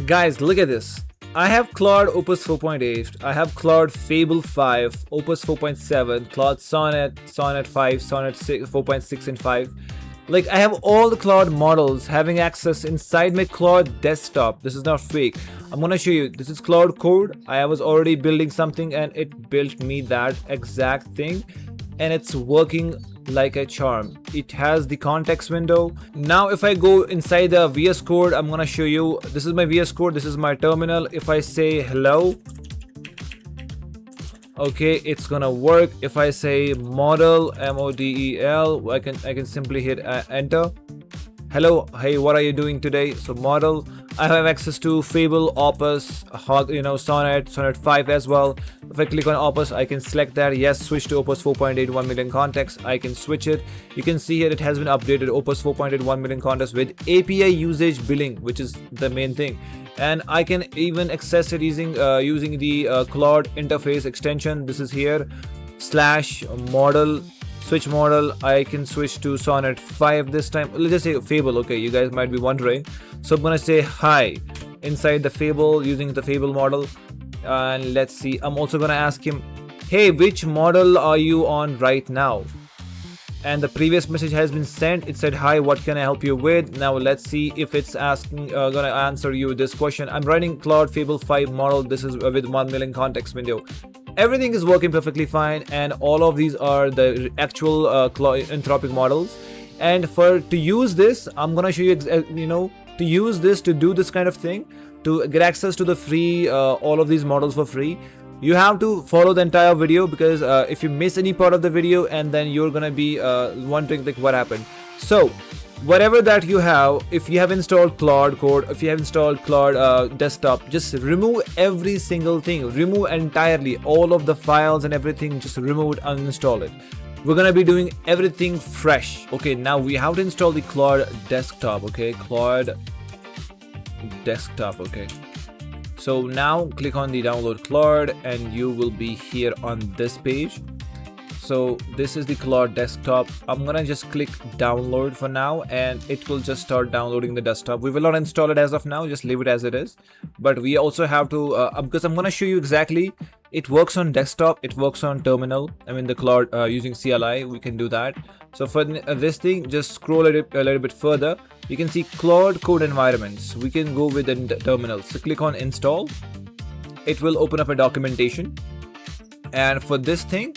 Guys, look at this. I have Claude Opus 4.8, I have Claude Fable 5, Opus 4.7, Claude Sonnet, Sonnet 5, Sonnet 6, 4.6 and 5. Like, I have all the Claude models having access inside my Claude Desktop. This is not fake. I'm gonna show you. This is Claude Code. I was already building something and it built me that exact thing, and it's working like a charm. It has the context window. Now if I go inside the VS Code, I'm gonna show you. This is my VS Code, this is my terminal. If I say hello, okay, it's gonna work. If I say model, model, I can simply hit enter. Hello, hey, what are you doing today? So model, I have access to Fable, Opus, Sonnet, Sonnet 5 as well. If I click on Opus, I can select that. Yes, switch to Opus 4.8 1 million context. I can switch it. You can see here it has been updated. Opus 4.8 1 million context with API usage billing, which is the main thing. And I can even access it using the Claude interface extension. This is here /model. Switch model, I can switch to Sonnet 5 this time. Let's just say Fable, okay, you guys might be wondering. So I'm gonna say hi inside the Fable using the Fable model. And let's see, I'm also gonna ask him, hey, which model are you on right now? And the previous message has been sent. It said, hi, what can I help you with? Now let's see if it's asking, gonna answer you this question. I'm running Claude Fable 5 model. This is with 1 million context window. Everything is working perfectly fine, and all of these are the actual Anthropic models. And to use this, I'm gonna show you, to use this, to do this kind of thing, to get access to the free, all of these models for free, you have to follow the entire video, because if you miss any part of the video, and then you're gonna be wondering like what happened. So whatever that you have, if you have installed Claude Code, if you have installed Claude Desktop, just remove every single thing. Remove entirely all of the files and everything. Just remove it, uninstall it. We're gonna be doing everything fresh. Okay, now we have to install the Claude Desktop. Okay, Claude Desktop. Okay, so now click on the download Claude, and you will be here on this page. So this is the Claude Desktop. I'm gonna just click download for now, and it will just start downloading the desktop. We will not install it as of now, just leave it as it is. But we also have to, because I'm gonna show you exactly, it works on desktop, it works on terminal. I mean the Claude using CLI, we can do that. So for this thing, just scroll it a little bit further. You can see Claude Code environments. We can go with the terminal. So click on install. It will open up a documentation. And for this thing,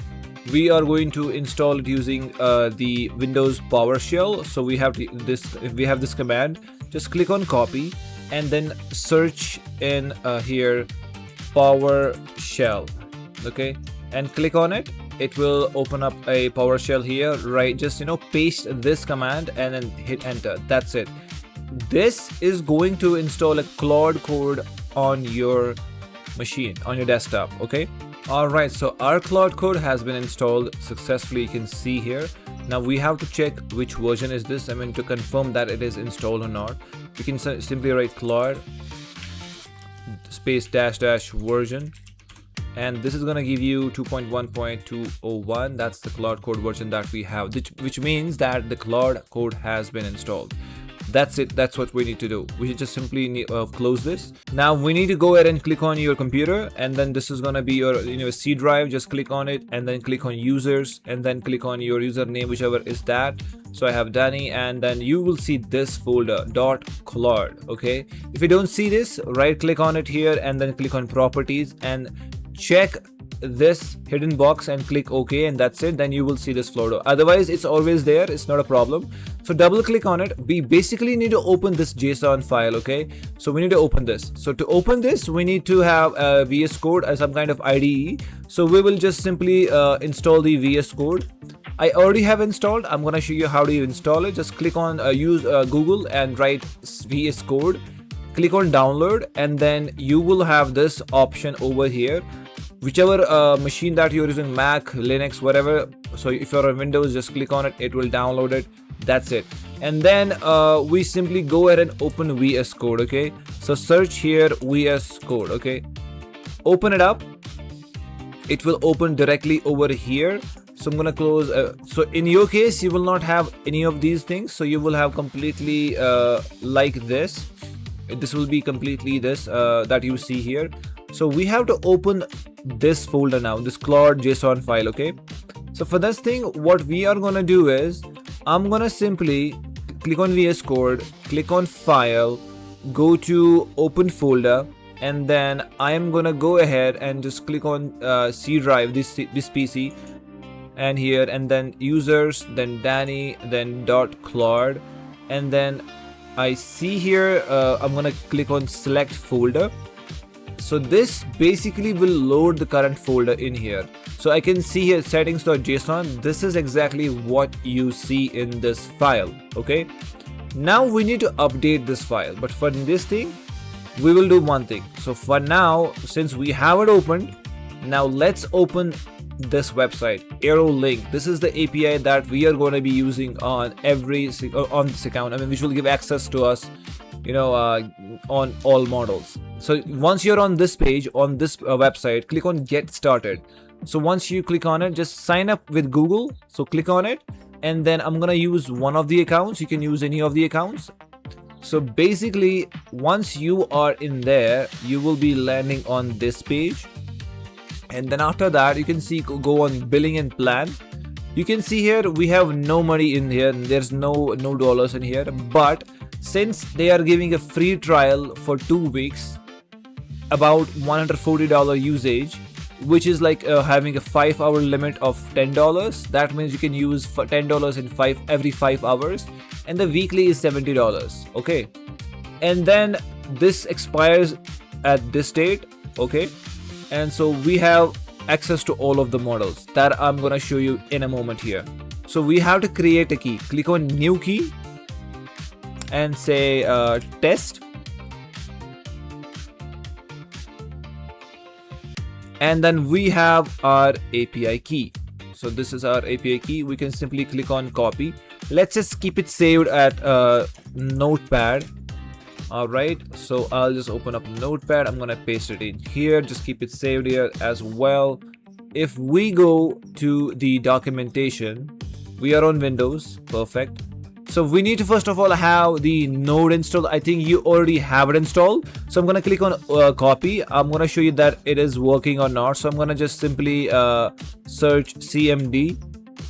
we are going to install it using the Windows PowerShell. So we have this command. Just click on copy and then search in here PowerShell. Okay, and click on it. It will open up a PowerShell here. Right, just paste this command and then hit enter. That's it. This is going to install a Claude Code on your machine, on your desktop. Okay. Alright, so our Claude Code has been installed successfully. You can see here. Now we have to check which version is this. I mean, to confirm that it is installed or not. You can simply write Claude space -- version, and this is gonna give you 2.1.201. That's the Claude Code version that we have, which means that the Claude Code has been installed. That's it. That's what we need to do. We should just simply close this. Now we need to go ahead and click on your computer, and then this is gonna be your C drive. Just click on it and then click on users, and then click on your username, whichever is that. So I have Danny, and then you will see this folder .claude. Okay, if you don't see this, right click on it here and then click on properties and check this hidden box and click OK, and that's it. Then you will see this folder. Otherwise it's always there, it's not a problem. So double click on it. We basically need to open this JSON file. Okay, so we need to open this. So to open this, we need to have a VS Code as some kind of IDE. So we will just simply install the VS Code. I already have installed. I'm gonna show you how do you install it. Just click on use Google and write VS Code. Click on download, and then you will have this option over here. Whichever machine that you're using, Mac, Linux, whatever. So if you're on Windows, just click on it, it will download it. That's it. And then we simply go ahead and open VS Code. Okay, so search here VS Code. Okay, open it up. It will open directly over here. So I'm gonna close. So in your case, you will not have any of these things. So you will have completely like this. This will be completely this that you see here. So we have to open this folder now, this Claude JSON file. Okay, so for this thing, what we are gonna do is I'm gonna simply click on VS Code, click on File, go to Open Folder, and then I am gonna go ahead and just click on C drive, this PC, and here, and then users, then Danny, then .claude, and then I see here I'm gonna click on select folder. So this basically will load the current folder in here. So I can see here settings.json. This is exactly what you see in this file. Okay, now we need to update this file, but for this thing we will do one thing. So for now, since we have it opened, now let's open this website, AeroLink. This is the API that we are going to be using on on this account. I mean, which will give access to us, you know, on all models. So once you're on this page, on this website, click on Get Started. So once you click on it, just sign up with Google. So click on it, and then I'm gonna use one of the accounts. You can use any of the accounts. So basically, once you are in there, you will be landing on this page, and then after that you can see, go on billing and plan. You can see here we have no money in here, there's no dollars in here, but since they are giving a free trial for 2 weeks, about $140 usage, which is like having a 5-hour limit of $10. That means you can use for $10 in every 5 hours, and the weekly is $70. Okay, and then this expires at this date. Okay, and so we have access to all of the models that I'm gonna show you in a moment here. So we have to create a key. Click on new key and say test, and then we have our API key. So this is our API key. We can simply click on copy. Let's just keep it saved at notepad. Alright, so I'll just open up notepad. I'm gonna paste it in here. Just keep it saved here as well. If we go to the documentation, we are on Windows. Perfect. So we need to first of all have the node installed. I think you already have it installed. So I'm gonna click on copy. I'm gonna show you that it is working or not. So I'm gonna just simply search cmd.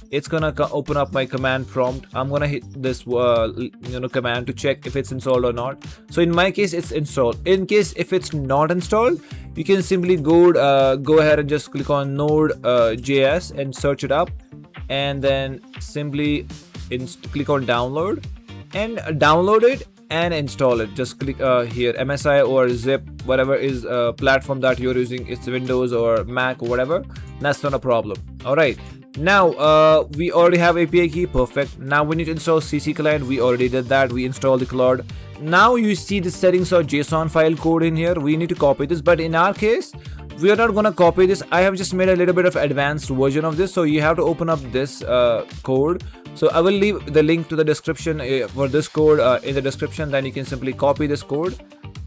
It's gonna open up my command prompt. I'm gonna hit this command to check if it's installed or not. So in my case, it's installed. In case if it's not installed, you can simply go ahead and just click on node.js and search it up, and then simply click on download and download it and install it. Just click here, MSI or zip, whatever is platform that you're using. It's Windows or Mac or whatever. That's not a problem. All right, now we already have API key. Perfect. Now we need to install CC client. We already did that. We installed the Claude. Now you see the settings.json file code in here. We need to copy this, but in our case, we are not gonna copy this. I have just made a little bit of advanced version of this, so you have to open up this code. So I will leave the link to the description for this code in the description. Then you can simply copy this code,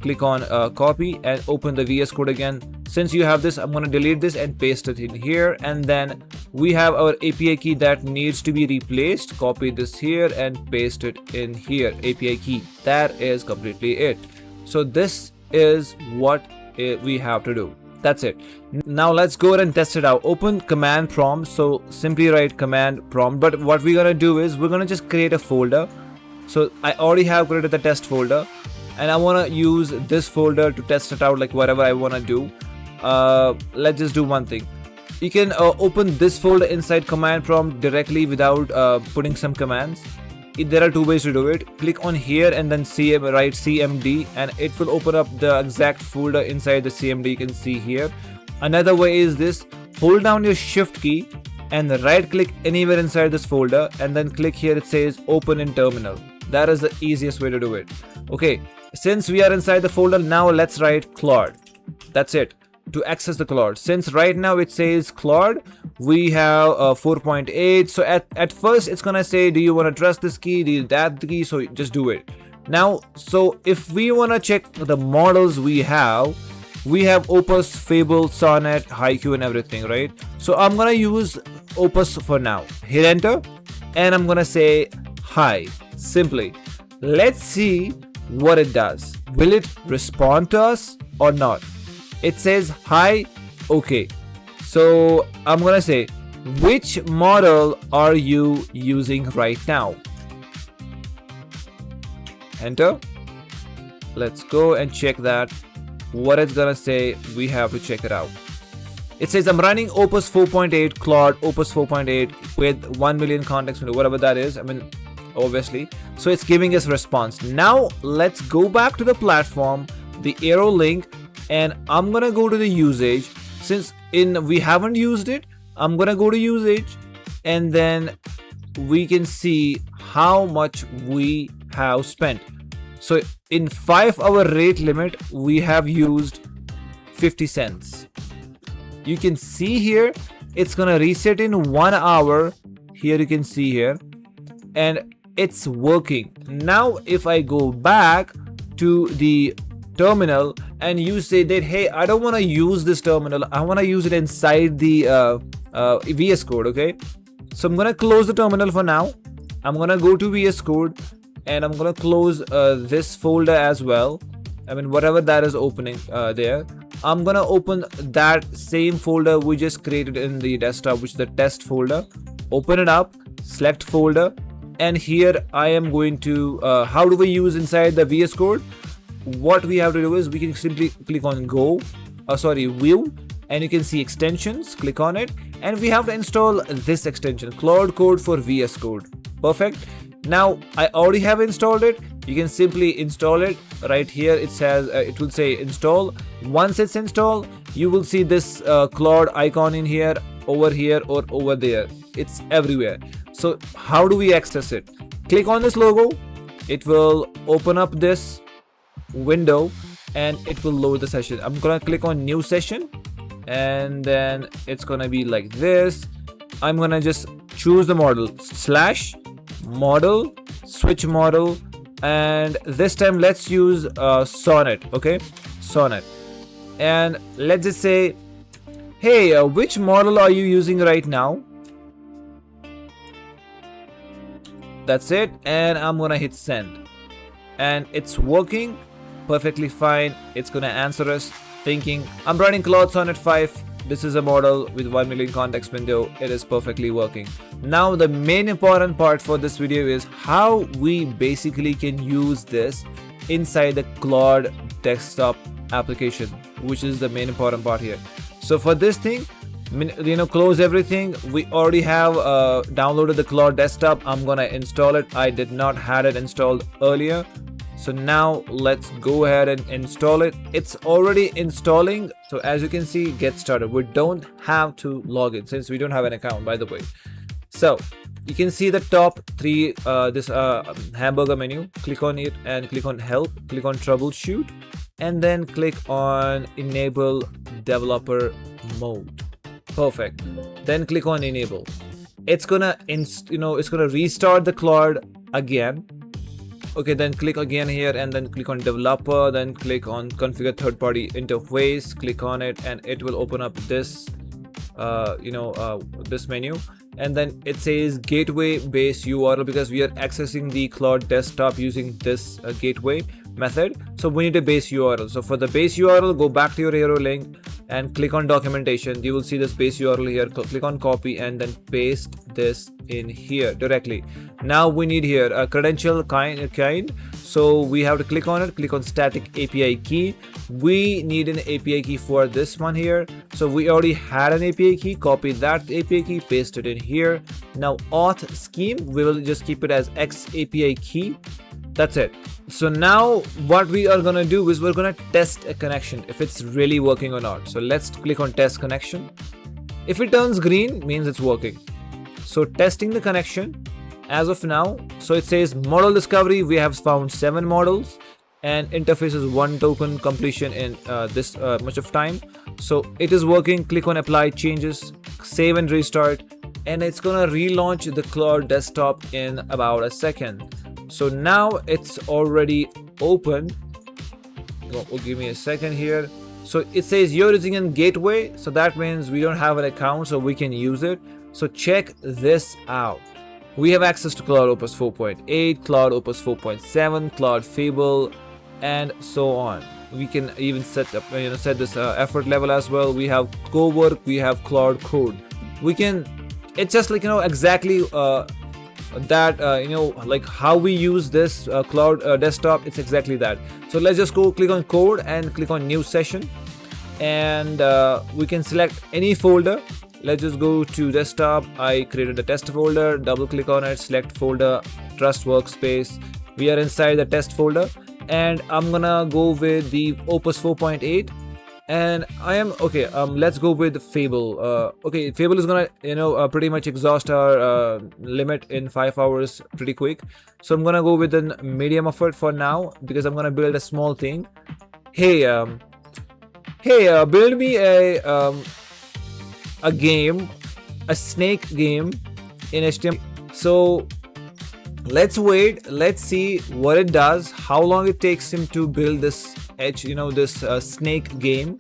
click on copy, and open the VS Code again. Since you have this, I'm gonna delete this and paste it in here, and then we have our API key that needs to be replaced. Copy this here and paste it in here. API key. That is completely it. So this is what we have to do. That's it. Now let's go ahead and test it out. Open command prompt. So simply write command prompt, but what we're gonna do is we're gonna just create a folder. So I already have created the test folder, and I want to use this folder to test it out, like whatever I want to do. Let's just do one thing. You can open this folder inside command prompt directly without putting some commands. There are two ways to do it. Click on here and then write cmd, and it will open up the exact folder inside the cmd. You can see here. Another way is this: hold down your shift key and right click anywhere inside this folder, and then click here, it says open in terminal. That is the easiest way to do it. Okay, since we are inside the folder, now let's write Claude. That's it. To access the Claude, since right now it says Claude, we have 4.8. so at first it's gonna say, do you want to trust this key, do you that key, so just do it now. So if we want to check the models, we have Opus, Fable, Sonnet, Haiku, and everything, right? So I'm gonna use Opus for now. Hit enter, and I'm gonna say hi. Simply let's see what it does. will it respond to us or not? It says hi, okay. So I'm gonna say, which model are you using right now? Enter. Let's go and check that. What it's gonna say, we have to check it out. It says I'm running Opus 4.8, Claude Opus 4.8 with 1 million context window, whatever that is. I mean, obviously. So it's giving us response. Now let's go back to the platform, the AeroLink, and I'm gonna go to the usage. Since we haven't used it, I'm gonna go to usage, and then we can see how much we have spent. So in 5-hour rate limit, we have used 50 cents. You can see here, it's gonna reset in 1 hour. Here you can see here, and it's working. Now if I go back to the terminal and you say that, hey, I don't want to use this terminal, I want to use it inside the VS Code, okay? So I'm gonna close the terminal for now. I'm gonna go to VS Code, and I'm gonna close this folder as well. I mean, whatever that is opening there. I'm gonna open that same folder we just created in the desktop, which is the test folder. Open it up, select folder, and here I am going to, how do we use inside the VS Code? What we have to do is we can simply click on view, and you can see extensions, click on it, and we have to install this extension, Claude Code for VS Code. Perfect. Now I already have installed it. You can simply install it right here. It says it will say install. Once it's installed, you will see this Claude icon in here, over here, or over there. It's everywhere. So how do we access it? Click on this logo. It will open up this window and it will load the session. I'm gonna click on new session, and then it's gonna be like this. I'm gonna just choose the model, /model, switch model, and this time let's use Sonnet. Okay, Sonnet, and let's just say, hey, which model are you using right now? That's it, and I'm gonna hit send, and it's working perfectly fine. It's gonna answer us thinking I'm running Claude Sonnet 5. This is a model with 1 million context window. It is perfectly working. Now the main important part for this video is how we basically can use this inside the Claude Desktop application, which is the main important part here. So for this thing, close everything. We already have downloaded the Claude Desktop. I'm gonna install it. I did not had it installed earlier. So now let's go ahead and install it. It's already installing. So as you can see, get started. We don't have to log in since we don't have an account, by the way. So you can see the top three, this hamburger menu. Click on it and click on help, click on troubleshoot, and then click on enable developer mode. Perfect. Then click on enable. It's gonna it's gonna restart the Claude again. Okay, then click again here and then click on developer, then click on configure third-party interface, click on it, and it will open up this this menu, and then it says gateway base URL because we are accessing the Claude Desktop using this gateway method. So we need a base URL. So for the base URL, go back to your AeroLink and click on documentation. You will see this base URL here. Click on copy and then paste this in here directly. Now we need here a credential kind. So we have to click on it, click on static API key. We need an API key for this one here. So we already had an API key, copy that API key, paste it in here. Now auth scheme, we will just keep it as X API key. That's it. So now what we are gonna do is we're gonna test a connection if it's really working or not. So let's click on test connection. If it turns green, means it's working. So testing the connection as of now. So it says model discovery. We have found 7 models and interface is 1 token completion in this much of time. So it is working. Click on apply changes, save and restart, and it's gonna relaunch the Claude Desktop in about a second. So now it's already open. Oh, give me a second here. So it says you're using a gateway. So that means we don't have an account, so we can use it. So check this out. We have access to Claude Opus 4.8, Claude Opus 4.7, Claude Fable, and so on. We can even set up, set this effort level as well. We have co-work, we have Claude Code. We can, it's just like exactly that like how we use this Claude Desktop. It's exactly that. So let's just go click on code and click on new session, and we can select any folder. Let's just go to desktop. I created a test folder, double click on it, select folder, trust workspace. We are inside the test folder, and I'm gonna go with the Opus 4.8, and I am okay. Let's go with Fable. Okay, Fable is gonna pretty much exhaust our limit in 5 hours pretty quick. So I'm gonna go with a medium effort for now, because I'm gonna build a small thing. Hey, build me a game, a snake game in HTML. So let's wait, let's see what it does, how long it takes him to build this snake game.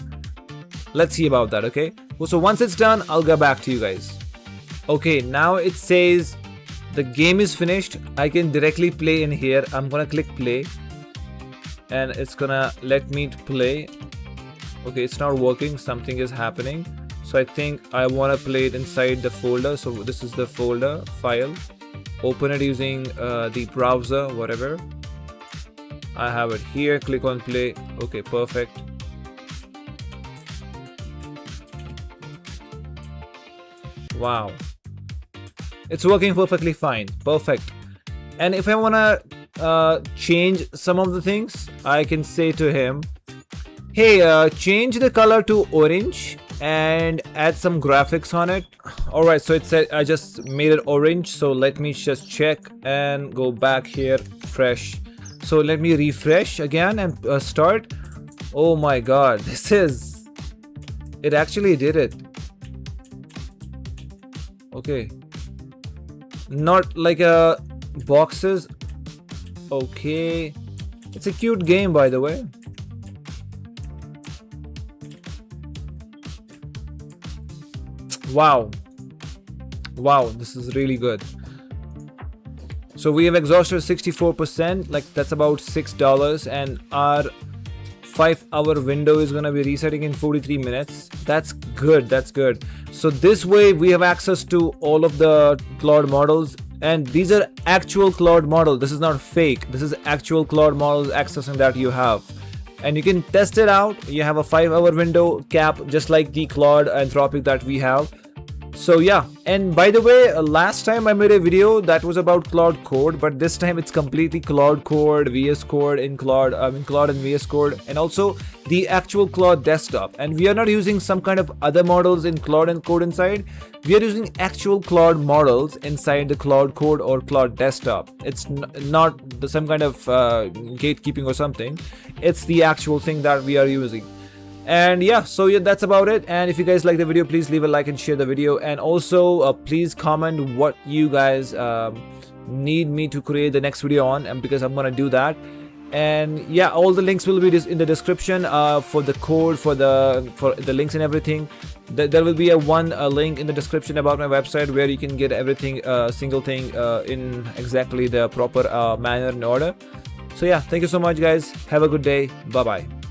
Let's see about that. Okay, so once it's done, I'll go back to you guys. Okay, now it says the game is finished. I can directly play in here. I'm gonna click play, and it's gonna let me play. Okay, it's not working, something is happening. So I think I want to play it inside the folder. So this is the folder file. Open it using the browser, whatever. I have it here. Click on play. Okay, perfect. Wow, it's working perfectly fine. Perfect. And if I want to change some of the things, I can say to him, hey, change the color to orange and add some graphics on it. All right, so it said I just made it orange. So let me just check and go back here, fresh. So let me refresh again and start. Oh my god, it actually did it. Okay, not like boxes. Okay, it's a cute game, by the way. Wow, this is really good. So we have exhausted 64%, like that's about $6, and our 5-hour window is gonna be resetting in 43 minutes. That's good, that's good. So this way we have access to all of the Claude models, and these are actual Claude models. This is not fake, this is actual Claude models accessing that you have. And you can test it out. You have a 5-hour window cap, just like the Claude Anthropic that we have. So yeah, and by the way, last time I made a video that was about Claude Code, but this time it's completely Claude Code, VS Code in Claude, Claude and VS Code, and also the actual Claude Desktop. And we are not using some kind of other models in Claude and Code inside. We are using actual Claude models inside the Claude Code or Claude Desktop. It's not some kind of gatekeeping or something. It's the actual thing that we are using. And yeah, so yeah, that's about it. And if you guys like the video, please leave a like and share the video, and also please comment what you guys need me to create the next video on, and because I'm gonna do that. And yeah, all the links will be in the description for the code, for the links and everything. There will be a link in the description about my website where you can get everything, single thing in exactly the proper manner and order. So yeah, thank you so much guys, have a good day, bye bye.